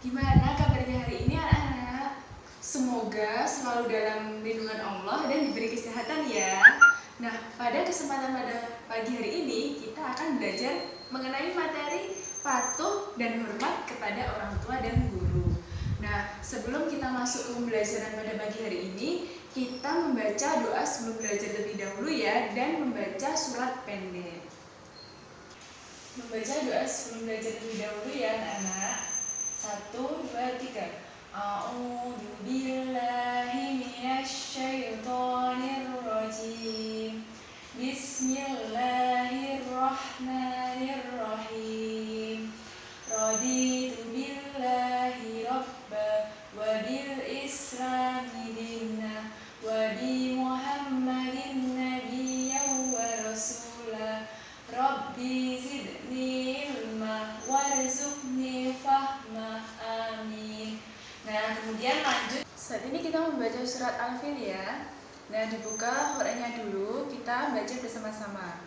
Gimana kabarnya hari ini anak-anak? Semoga selalu dalam lindungan Allah dan diberi kesehatan ya. Nah, pada kesempatan pada pagi hari ini kita akan belajar mengenai materi patuh dan hormat kepada orang tua dan guru. Nah, sebelum kita masuk ke pembelajaran pada pagi hari ini, kita membaca doa sebelum belajar terlebih dahulu ya, dan membaca surat pendek. Membaca doa sebelum belajar terlebih dahulu ya anak-anak. 1, 2, 3. A'udzu billahi minasyaitonir rajim. Bismillahirrahmanirrahim. Raditu billahi rabba wa bil islami dinna wa bi Muhammadin nabiyyan wa rasula. Rabbi zidni ilma warzuqni fahma. Amin. Nah, kemudian lanjut. Saat ini kita membaca surat Al-Fil ya. Nah, dibuka Qur'annya dulu, kita baca bersama-sama.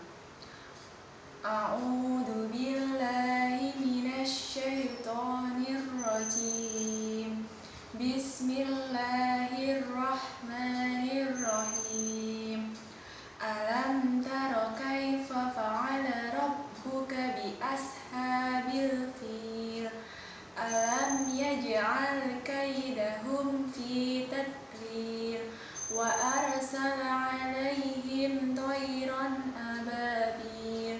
A'udzu billahi minasyaitonir rajim. Bismillahirrahmanirrahim. Alam tara kaifa fa'ala rabbuka bi ashabil fil. Alam yaj'al kaidahum fi tadlil wa arsala 'alaihim tayran ababil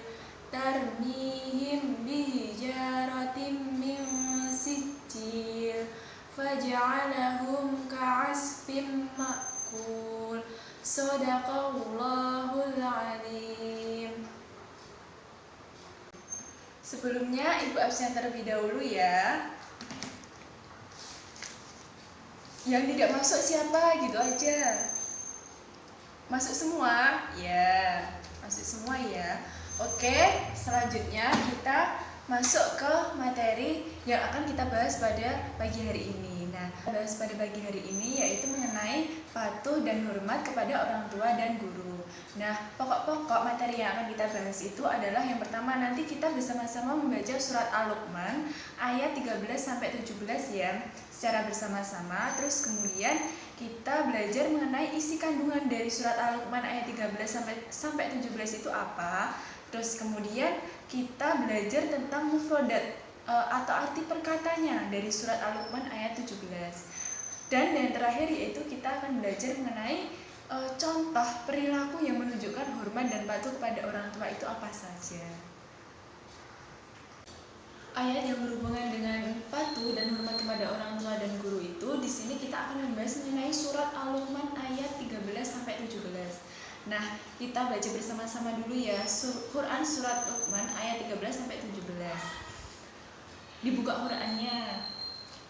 tarmihim bihijaratin min sijil faj'alahum ka'asfin ma'kul. Shadaqallahul Azim. Sebelumnya Ibu absen terlebih dahulu ya. Yang tidak masuk siapa? Gitu aja. Masuk semua? Ya, masuk semua ya. Oke, selanjutnya kita masuk ke materi yang akan kita bahas pada pagi hari ini. Nah, bahas pada pagi hari ini yaitu mengenai patuh dan hormat kepada orang tua dan guru. Nah, pokok-pokok materi yang akan kita bahas itu adalah yang pertama, nanti kita bersama-sama membaca surat Al-Luqman ayat 13-17 ya, secara bersama-sama. Terus kemudian kita belajar mengenai isi kandungan dari surat Al-Luqman ayat 13-17 itu apa. Terus kemudian kita belajar tentang mufradat atau arti perkatanya dari surat Al-Luqman ayat 17. Dan yang terakhir yaitu kita akan belajar mengenai contoh perilaku yang menunjukkan hormat dan patuh kepada orang tua itu apa saja. Ayat yang berhubungan dengan patuh dan hormat kepada orang tua dan guru itu, di sini kita akan membahas mengenai surat Al-Luqman ayat 13-17. Nah, kita baca bersama-sama dulu ya. Quran surat Luqman ayat 13-17. Dibuka Qurannya.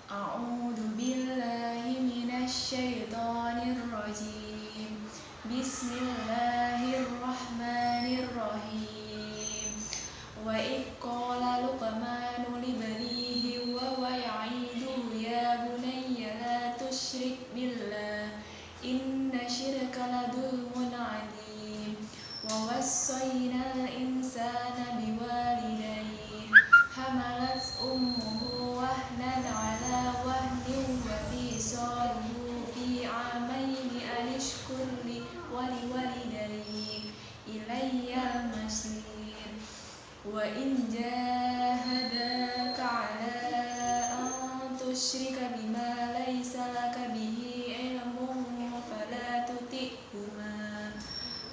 A'udzu billahi minasyaitonir rajim. Bismillahirrahmanirrahim. Wa id qala Luqmanu li banihi wa ya'idu ya bunayya la tusyrik billah inna syirka la dzulmun 'adzim. Wa wassaynal insana biwalidayhi hamalat ummuhu wahnan 'ala wahnin wa fisaluhu fi 'amaini an ishkur li wa liwalidayhi ilayya al-masir. Wa in jahadaka 'ala an tusyrika bima laysa laka bihi 'ilmun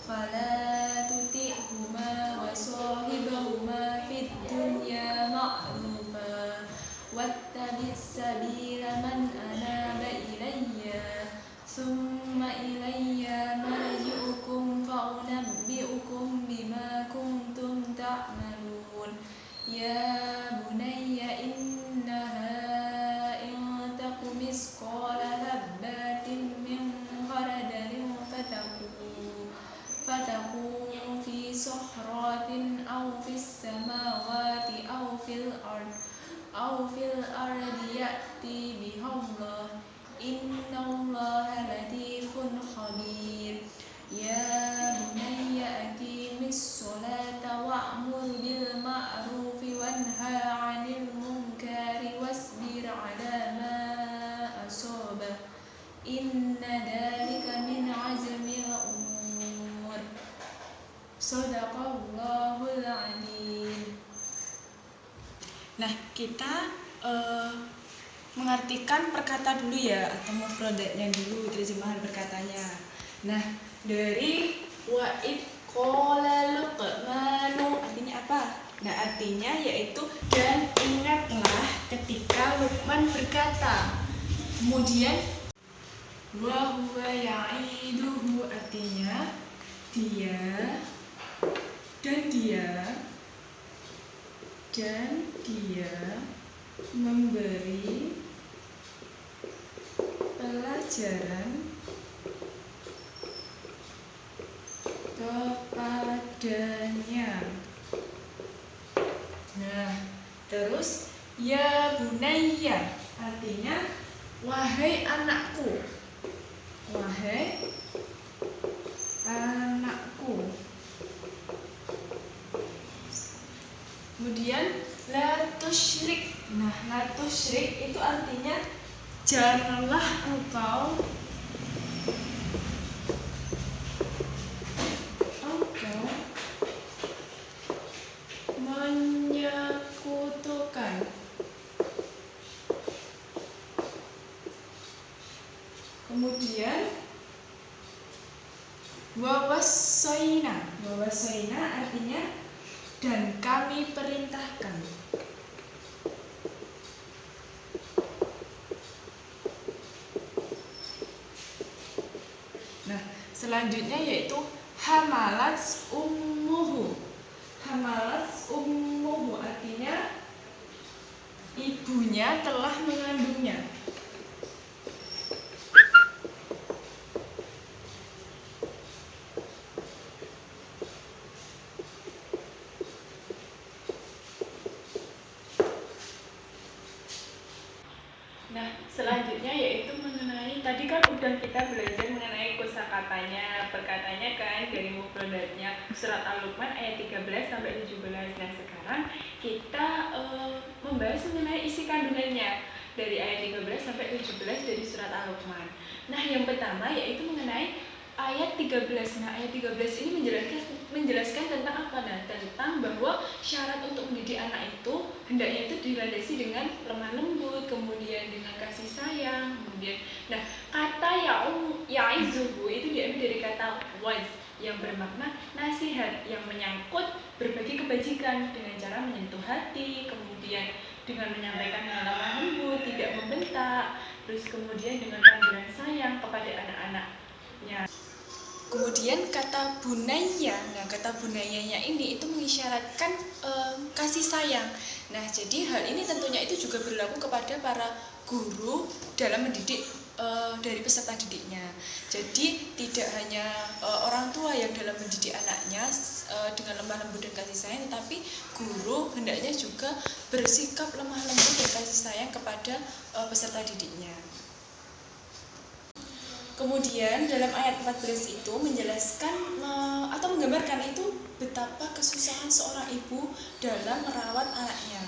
fala tuti'huma wa sahibhuma fid dunya ma'rufa wattabi' sabila man anaba ilayya thumma ilayya marji'ukum fa'unabbi'ukum bima kuntum ta'malun. Ya bunayya innaha in taku misqala habbatin min khardalin fatakun fi sahratin aw fis samawati aw fil ardi ya'ti bihallah innallaha latifun khabir. Ya bunayya aqimis sholata wa'mur bil ma'rufi wanha 'anil munkari wasbir 'ala kita mengartikan perkata dulu ya, atau mufradatnya dulu, terjemahan perkatanya. Nah, dari wa'id qala Luqmanu artinya apa? Nah, artinya yaitu dan ingatlah ketika Luqman berkata. Kemudian wa huwa ya'iduhu artinya dia memberi pelajaran kepadanya. Nah, terus ya bunayya artinya wahai anakku. Wahai anakku. Kemudian la tusyrik. Nah, la tusyrik itu artinya janganlah engkau menyekutukan. Kemudian wawasaina artinya dan kami perintahkan. Nah, selanjutnya yaitu hamalat ummuhu. Hamalat ummuhu artinya ibunya telah mengandungnya. Nah, selanjutnya yaitu mengenai tadi kan udah kita belajar mengenai kosakatanya, perkatanya kan dari mufradatnya surat Al-Luqman ayat 13 sampai 17. Nah, sekarang kita membahas mengenai isi kandungannya dari ayat 13 sampai 17 dari surat Al-Luqman. Nah, yang pertama yaitu mengenai ayat 13. Nah, ayat 13 ini menjelaskan tentang apa? Nah, tentang bahwa syarat untuk mendidik anak itu hendaknya itu dilandasi dengan lemah lembut, kemudian dengan kasih sayang, kemudian kata ya'izuhu itu diambil dari kata waz yang bermakna nasihat yang menyangkut berbagi kebajikan dengan cara menyentuh hati, kemudian dengan menyampaikan dengan lemah lembut, tidak membentak, terus kemudian dengan panggilan sayang kepada anak-anaknya. Kemudian kata bunayya, nah kata bunayyanya ini itu mengisyaratkan kasih sayang. Nah, jadi hal ini tentunya itu juga berlaku kepada para guru dalam mendidik dari peserta didiknya. Jadi tidak hanya orang tua yang dalam mendidik anaknya dengan lemah lembut dan kasih sayang, tetapi guru hendaknya juga bersikap lemah lembut dan kasih sayang kepada peserta didiknya. Kemudian dalam ayat 14 itu menjelaskan atau menggambarkan itu betapa kesusahan seorang ibu dalam merawat anaknya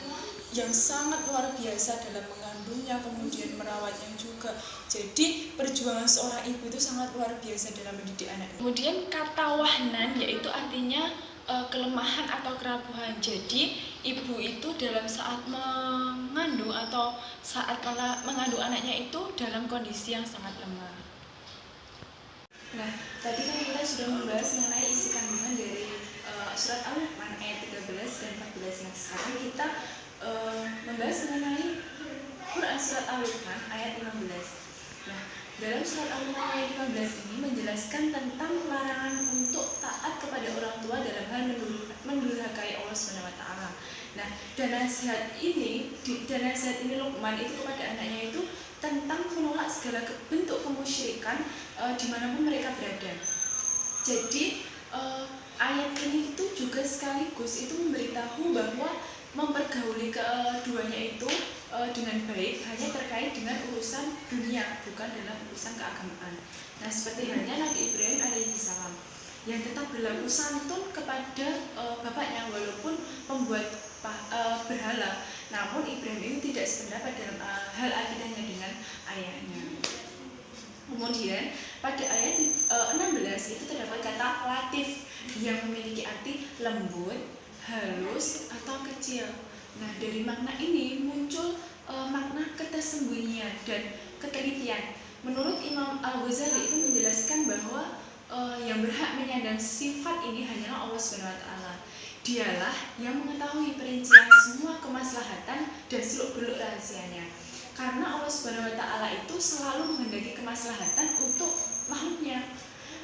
yang sangat luar biasa dalam mengandungnya, kemudian merawatnya juga. Jadi perjuangan seorang ibu itu sangat luar biasa dalam mendidik anaknya. Kemudian kata wahnan yaitu artinya kelemahan atau kerapuhan. Jadi ibu itu dalam saat mengandung atau saat mengandung anaknya itu dalam kondisi yang sangat lemah. Nah, tadi kan kita sudah membahas mengenai isi kandungan dari surat Al-Luqman ayat 13 dan 14. Nah, sekarang kita membahas mengenai Quran surat Al-Luqman ayat 15. Nah, dalam surat Al-Luqman ayat 15 ini menjelaskan tentang larangan untuk taat kepada orang tua dalam hal mendurhakai Allah SWT. Nah, dan nasihat ini Luqman itu kepada anaknya itu tentang menolak segala bentuk kemusyrikan dimanapun mereka berada. Jadi ayat ini itu juga sekaligus itu memberitahu bahwa mempergauli keduanya itu dengan baik hanya terkait dengan urusan dunia, bukan dalam urusan keagamaan. Nah, seperti halnya Nabi Ibrahim alaihissalam yang tetap berlaku santun kepada bapaknya walaupun pembuat berhala, namun Ibrahim ini tidak sependapat dalam hal akidahnya dengan ayahnya. Kemudian pada ayat 16 itu terdapat kata latif yang memiliki arti lembut, halus atau kecil. Nah, dari makna ini muncul makna ketersembunyian dan ketelitian. Menurut Imam Al-Ghazali itu menjelaskan bahwa yang berhak menyandang sifat ini hanyalah Allah SWT. Dialah yang mengetahui perincian semua kemaslahatan dan seluk-beluk rahasianya. Karena Allah SWT itu selalu menghendaki kemaslahatan untuk makhluknya.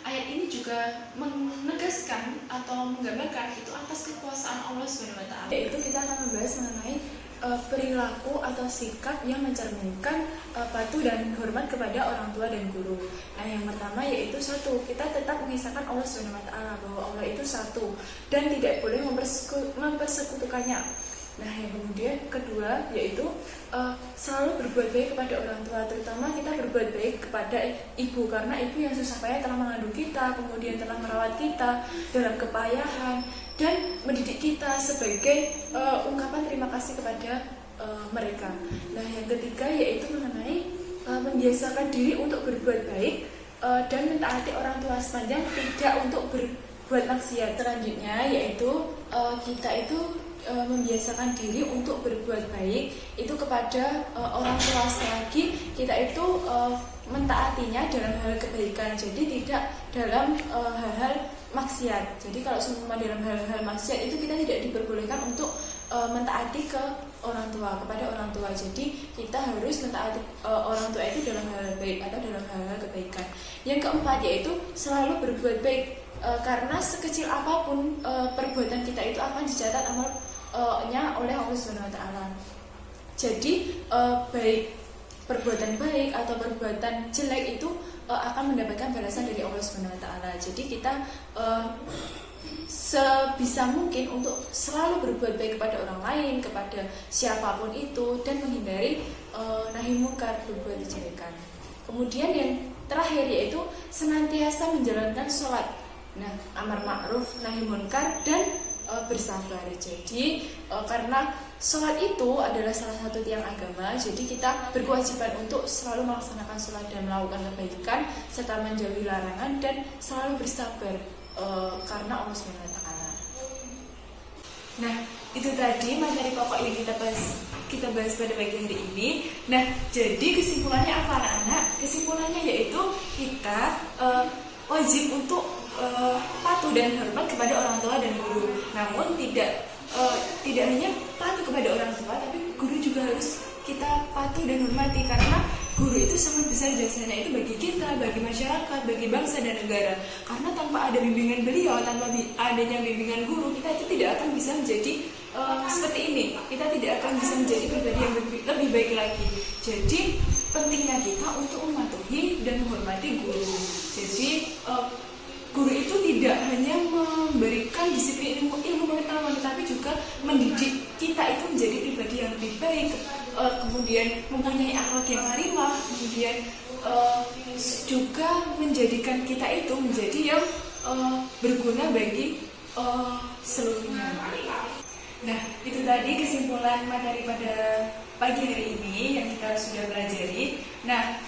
Ayat ini juga menegaskan atau menggambarkan itu atas kekuasaan Allah SWT. Yaitu kita akan membahas mengenai perilaku atau sikap yang mencerminkan patuh dan hormat kepada orang tua dan guru. Nah, yang pertama yaitu satu, kita tetap mengisahkan Allah SWT bahwa Allah itu satu dan tidak boleh mempersekutukannya. Nah, yang kemudian kedua yaitu selalu berbuat baik kepada orang tua, terutama kita berbuat baik kepada ibu, karena ibu yang susah payah telah mengandung kita, kemudian telah merawat kita dalam kepayahan dan mendidik kita sebagai ungkapan terima kasih kepada mereka. Nah, yang ketiga yaitu mengenai membiasakan diri untuk berbuat baik dan mentaati orang tua sepanjang tidak untuk berbuat maksiat. Selanjutnya yaitu kita itu membiasakan diri untuk berbuat baik itu kepada orang tua selagi kita itu mentaatinya dalam hal kebaikan, jadi tidak dalam hal-hal maksiat. Jadi kalau semua dalam hal-hal maksiat itu kita tidak diperbolehkan untuk mentaati ke orang tua, kepada orang tua. Jadi kita harus mentaati orang tua itu dalam hal baik atau dalam hal-hal kebaikan. Yang keempat yaitu selalu berbuat baik, karena sekecil apapun perbuatan kita itu akan dicatat amalnya oleh Allah SWT. Jadi baik perbuatan baik atau perbuatan jelek itu akan mendapatkan balasan dari Allah SWT. Jadi kita sebisa mungkin untuk selalu berbuat baik kepada orang lain, kepada siapapun itu, dan menghindari nahi munkar, berbuat kejelekan. Kemudian yang terakhir yaitu senantiasa menjalankan sholat. Nah, amar ma'ruf nahi munkar dan bersabar. Jadi karena sholat itu adalah salah satu tiang agama, jadi kita berkewajiban untuk selalu melaksanakan sholat dan melakukan kebaikan serta menjauhi larangan dan selalu bersabar karena Allah SWT. Nah, itu tadi materi pokok yang kita bahas pada pagi hari ini. Nah, jadi kesimpulannya apa anak-anak? Kesimpulannya yaitu kita wajib untuk patuh dan hormat kepada orang tua dan guru. Namun tidak hanya patuh kepada orang tua, tapi guru juga harus kita patuh dan hormati, karena guru itu sangat besar jasanya itu bagi kita, bagi masyarakat, bagi bangsa dan negara. Karena tanpa ada bimbingan beliau, tanpa adanya bimbingan guru, kita itu tidak akan bisa menjadi seperti ini. Kita tidak akan bisa menjadi pribadi yang lebih baik lagi. Jadi pentingnya kita untuk mematuhi dan menghormati guru. Jadi guru itu tidak hanya memberikan disiplin ilmu pengetahuan, tetapi juga mendidik kita itu menjadi pribadi yang lebih baik, kemudian mempunyai akhlak yang karimah, kemudian juga menjadikan kita itu menjadi yang berguna bagi seluruhnya. Nah, itu tadi kesimpulan materi pada pagi hari ini yang kita sudah pelajari. Nah,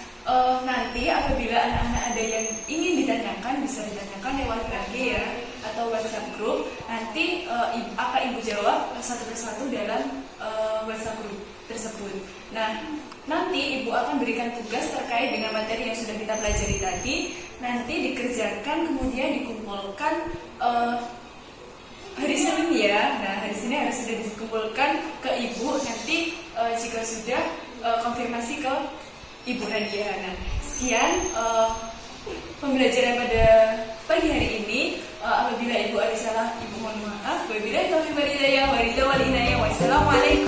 nanti apabila anak-anak ada yang ingin ditanyakan, bisa ditanyakan lewat WG ya atau WhatsApp group. Nanti akan ibu jawab satu persatu dalam WhatsApp group tersebut. Nah, nanti ibu akan berikan tugas terkait dengan materi yang sudah kita pelajari tadi. Nanti dikerjakan kemudian dikumpulkan hari Senin ya. Nah, hari Senin harus sudah dikumpulkan ke ibu. Nanti jika sudah konfirmasi ke Ibu Nadia. Nah, sekian pembelajaran pada pagi hari ini. Apabila ibu ada salah, ibu mohon maaf. Wabillahi taufiq wal hidayah. Wassalamualaikum.